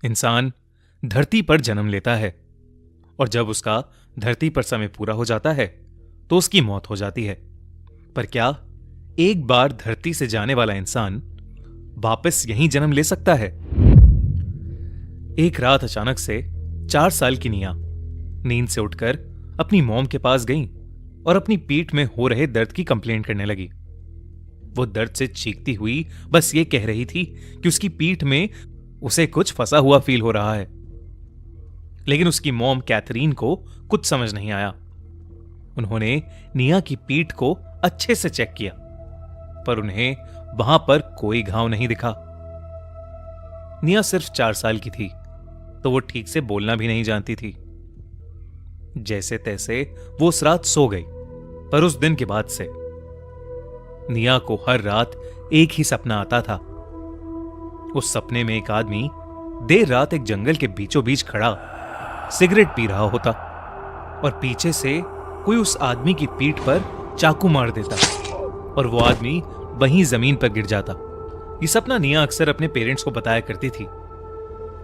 इंसान धरती पर जन्म लेता है और जब उसका धरती पर समय पूरा हो जाता है तो उसकी मौत हो जाती है। पर क्या एक बार धरती से जाने वाला इंसान वापस यहीं जन्म ले सकता है? एक रात अचानक से 4 साल की निया नींद से उठकर अपनी मॉम के पास गई और अपनी पीठ में हो रहे दर्द की कंप्लेंट करने लगी। वो दर्द से चीखती हुई बस ये कह रही थी कि उसकी पीठ में उसे कुछ फंसा हुआ फील हो रहा है। लेकिन उसकी मॉम कैथरीन को कुछ समझ नहीं आया। उन्होंने निया की पीठ को अच्छे से चेक किया पर उन्हें वहां पर कोई घाव नहीं दिखा। निया सिर्फ 4 साल की थी तो वो ठीक से बोलना भी नहीं जानती थी। जैसे तैसे वो उस रात सो गई। पर उस दिन के बाद से निया को हर रात एक ही सपना आता था। उस सपने में एक आदमी देर रात एक जंगल के बीचों बीच खड़ा सिगरेट पी रहा होता और पीछे से कोई उस आदमी की पीठ पर चाकू मार देता और वो आदमी वहीं जमीन पर गिर जाता। ये सपना निया अक्सर अपने पेरेंट्स को बताया करती थी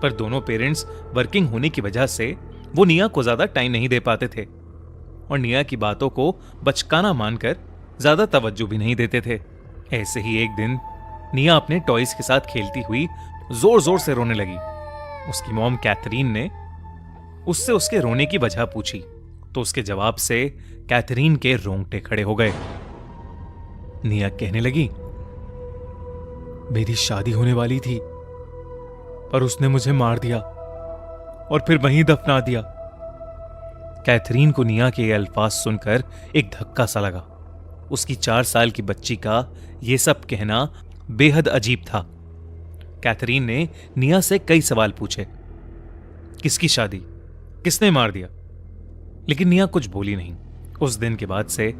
पर दोनों पेरेंट्स वर्किंग होने की वजह से वो निया को ज्यादा टाइम नहीं दे पाते थे और निया की बातों को बचकाना मानकर ज्यादा तवज्जो भी नहीं देते थे। ऐसे ही एक दिन निया अपने टॉयज के साथ खेलती हुई जोर जोर से रोने लगी। उसकी मॉम कैथरीन ने उससे उसके रोने की वजह पूछी तो उसके जवाब से कैथरीन के रोंगटे खड़े हो गए। निया कहने लगी, मेरी शादी होने वाली थी पर उसने मुझे मार दिया और फिर वहीं दफना दिया। कैथरीन को निया के ये अल्फाज सुनकर एक धक्का सा लगा। उसकी 4 साल की बच्ची का ये सब कहना बेहद अजीब था। कैथरीन ने निया से कई सवाल पूछे, किसकी शादी, किसने मार दिया, लेकिन निया कुछ बोली नहीं। उस दिन के बाद से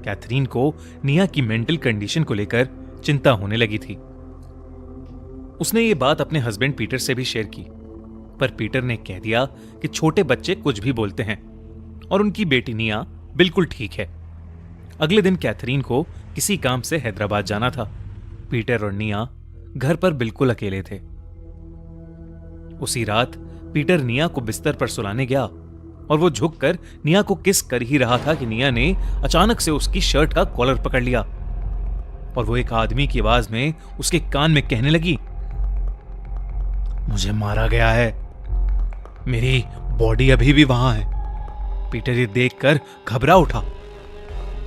कैथरीन को निया की मेंटल कंडीशन को लेकर चिंता होने लगी थी। उसने ये बात अपने हस्बैंड पीटर से भी शेयर की पर पीटर ने कह दिया कि छोटे बच्चे कुछ भी बोलते हैं और उनकी बेटी निया बिल्कुल ठीक है। अगले दिन कैथरीन को किसी काम से हैदराबाद जाना था। पीटर और निया घर पर बिल्कुल अकेले थे। उसी रात पीटर निया को बिस्तर पर सुलाने गया और वो झुककर निया को किस कर ही रहा था कि निया ने अचानक से उसकी शर्ट का कॉलर पकड़ लिया और वो एक आदमी की आवाज में उसके कान में कहने लगी, मुझे मारा गया है, मेरी बॉडी अभी भी वहां है। पीटर ये देखकर घबरा उठा।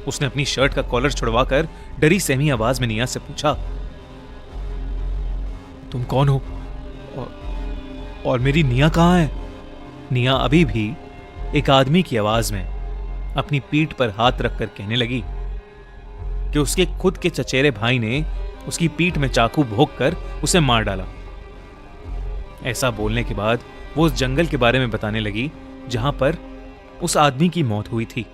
उसने अपनी शर्ट का कॉलर छुड़वाकर डरी सहमी आवाज में निया से पूछा, तुम कौन हो और मेरी निया कहां है? निया अभी भी एक आदमी की आवाज में अपनी पीठ पर हाथ रखकर कहने लगी कि उसके खुद के चचेरे भाई ने उसकी पीठ में चाकू भोंककर उसे मार डाला। ऐसा बोलने के बाद वो उस जंगल के बारे में बताने लगी जहां पर उस आदमी की मौत हुई थी।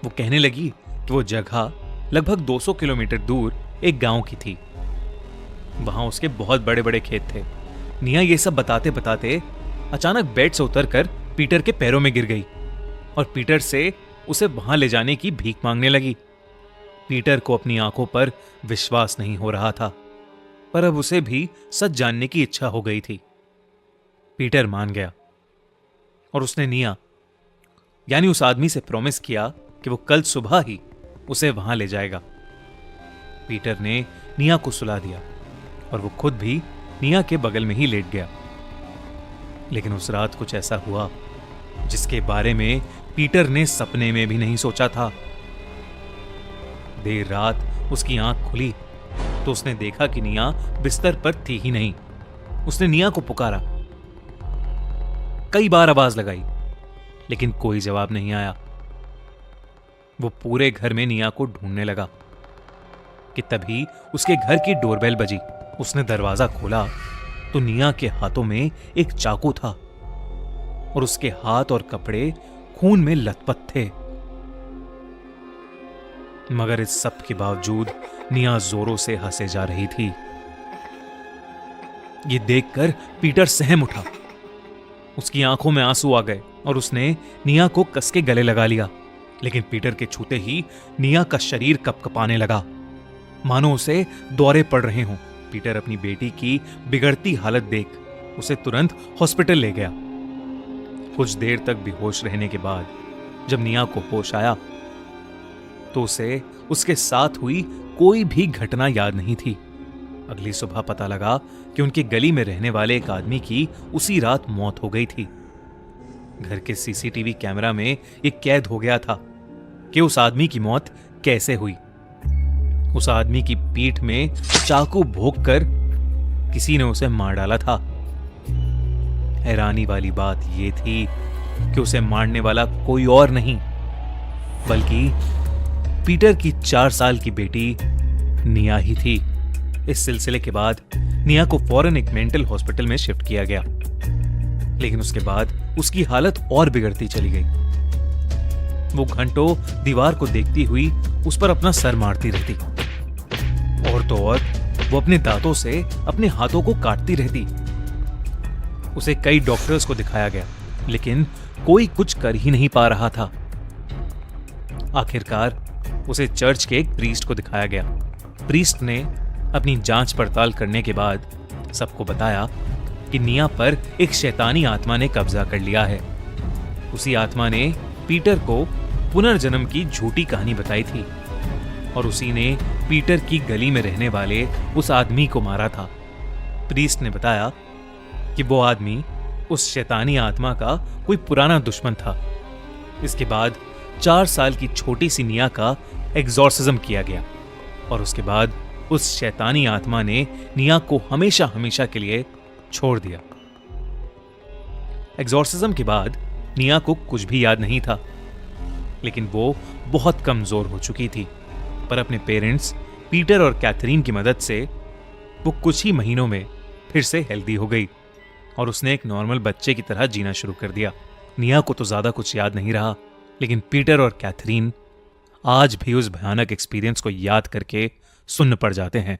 वो कहने लगी कि वो जगह लगभग 200 किलोमीटर दूर एक गांव की थी। वहां उसके बहुत बड़े बड़े खेत थे। निया ये सब बताते बताते अचानक बेड से उतरकर पीटर के पैरों में गिर गई और पीटर से उसे वहां ले जाने की भीख मांगने लगी। पीटर को अपनी आंखों पर विश्वास नहीं हो रहा था पर अब उसे भी सच जानने की इच्छा हो गई थी। पीटर मान गया और उसने निया यानी उस आदमी से प्रॉमिस किया कि वो कल सुबह ही उसे वहां ले जाएगा। पीटर ने निया को सुला दिया और वो खुद भी निया के बगल में ही लेट गया। लेकिन उस रात कुछ ऐसा हुआ जिसके बारे में पीटर ने सपने में भी नहीं सोचा था। देर रात उसकी आंख खुली तो उसने देखा कि निया बिस्तर पर थी ही नहीं। उसने निया को पुकारा, कई बार आवाज लगाई लेकिन कोई जवाब नहीं आया। वो पूरे घर में निया को ढूंढने लगा कि तभी उसके घर की डोरबेल बजी। उसने दरवाजा खोला तो निया के हाथों में एक चाकू था और उसके हाथ और कपड़े खून में लथपथ थे। मगर इस सब के बावजूद निया जोरों से हंसे जा रही थी। ये देखकर पीटर सहम उठा। उसकी आंखों में आंसू आ गए और उसने निया को कस के गले लगा लिया। लेकिन पीटर के छूते ही निया का शरीर कपकपाने लगा मानो उसे दौरे पड़ रहे हों। पीटर अपनी बेटी की बिगड़ती हालत देख उसे तुरंत हॉस्पिटल ले गया। कुछ देर तक बेहोश रहने के बाद जब निया को होश आया तो उसे उसके साथ हुई कोई भी घटना याद नहीं थी। अगली सुबह पता लगा कि उनकी गली में रहने वाले एक आदमी की उसी रात मौत हो गई थी। घर के सीसीटीवी कैमरा में ये कैद हो गया था कि उस आदमी की मौत कैसे हुई। उस आदमी की पीठ में चाकू भोंककर किसी ने उसे मार डाला था। हैरानी वाली बात यह थी कि उसे मारने वाला कोई और नहीं बल्कि पीटर की 4 साल की बेटी निया ही थी। इस सिलसिले के बाद निया को फौरन एक मेंटल हॉस्पिटल में शिफ्ट किया गया, लेकिन उसके बाद उसकी हालत और बिगड़ती चली गई। वो घंटों दीवार को देखती हुई उस पर अपना सर मारती रहती और तो और वो अपने दांतों से अपने हाथों को काटती रहती। उसे कई डॉक्टर्स को दिखाया गया, लेकिन कोई कुछ कर ही नहीं पा रहा था। आखिरकार उसे चर्च के एक प्रीस्ट को दिखाया गया। प्रीस्ट ने अपनी जांच पड़ताल करने के बाद सबको बताया कि निया पर एक शैतानी आत्मा ने कब्जा कर लिया है। उसी आत्मा ने पीटर को पुनर्जन्म की झूठी कहानी बताई थी और उसी ने पीटर की गली में रहने वाले उस आदमी को मारा था। प्रीस्ट ने बताया कि वो आदमी उस शैतानी आत्मा का कोई पुराना दुश्मन था। इसके बाद 4 साल की छोटी सी निया का एग्जॉर्सिज्म किया गया और उसके बाद उस शैतानी आत्मा ने निया को हमेशा हमेशा के लिए छोड़ दिया। एग्जॉर्सिज्म के बाद निया को कुछ भी याद नहीं था, लेकिन वो बहुत कमजोर हो चुकी थी। पर अपने पेरेंट्स पीटर और कैथरीन की मदद से वो कुछ ही महीनों में फिर से हेल्दी हो गई और उसने एक नॉर्मल बच्चे की तरह जीना शुरू कर दिया। निया को तो ज्यादा कुछ याद नहीं रहा, लेकिन पीटर और कैथरीन आज भी उस भयानक एक्सपीरियंस को याद करके सुन्न पड़ जाते हैं।